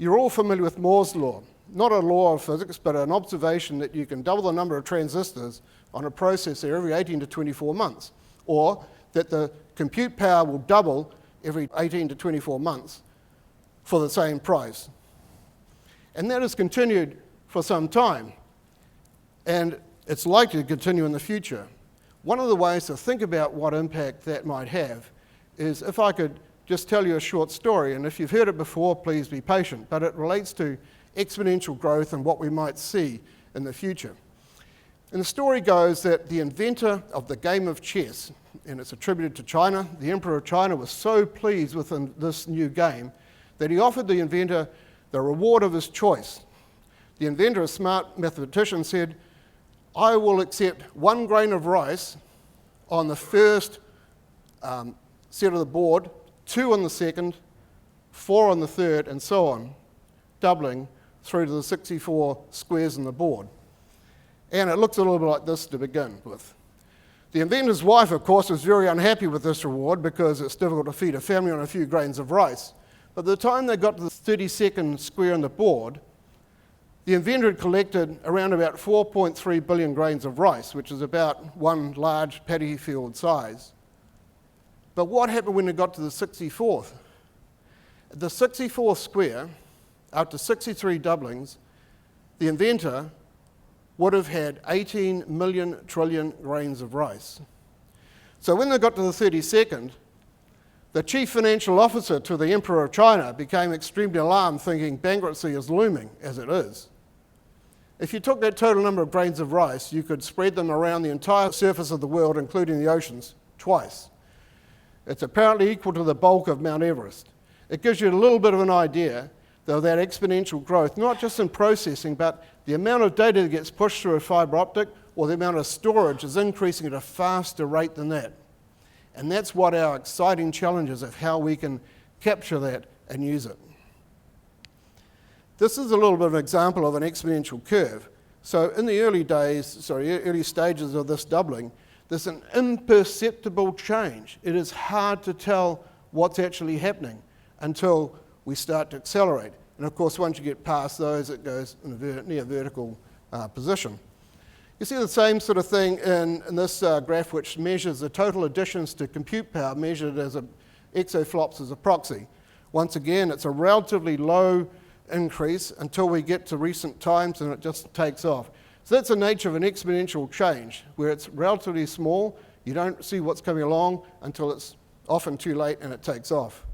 You're all familiar with Moore's law. Not a law of physics, but an observation that you can double the number of transistors on a processor every 18 to 24 months, or that the compute power will double every 18 to 24 months for the same price. And that has continued for some time, and it's likely to continue in the future. One of the ways to think about what impact that might have is if I could just tell you a short story, and if you've heard it before, please be patient, but it relates to exponential growth and what we might see in the future. And the story goes that the inventor of the game of chess, and it's attributed to China, the Emperor of China was so pleased with this new game that he offered the inventor the reward of his choice. The inventor, a smart mathematician, said, I will accept 1 grain of rice on the first set of the board, 2 on the second, 4 on the third, and so on, doubling through to the 64 squares in the board. And it looks a little bit like this to begin with. The inventor's wife, of course, was very unhappy with this reward because it's difficult to feed a family on a few grains of rice. But by the time they got to the 32nd square on the board, the inventor had collected around about 4.3 billion grains of rice, which is about one large paddy field size. But what happened when it got to the 64th? At the 64th square, after 63 doublings, the inventor would have had 18 million trillion grains of rice. So when they got to the 32nd, the chief financial officer to the Emperor of China became extremely alarmed, thinking bankruptcy is looming, as it is. If you took that total number of grains of rice, you could spread them around the entire surface of the world, including the oceans, twice. It's apparently equal to the bulk of Mount Everest. It gives you a little bit of an idea, though, that exponential growth, not just in processing, but the amount of data that gets pushed through a fiber optic or the amount of storage is increasing at a faster rate than that. And that's what our exciting challenge is of how we can capture that and use it. This is a little bit of an example of an exponential curve. So in the early stages of this doubling, there's an imperceptible change. It is hard to tell what's actually happening until we start to accelerate. And of course, once you get past those, it goes in a near vertical position. You see the same sort of thing in this graph, which measures the total additions to compute power measured as exaflops as a proxy. Once again, it's a relatively low increase until we get to recent times and it just takes off. So that's the nature of an exponential change, where it's relatively small, you don't see what's coming along until it's often too late and it takes off.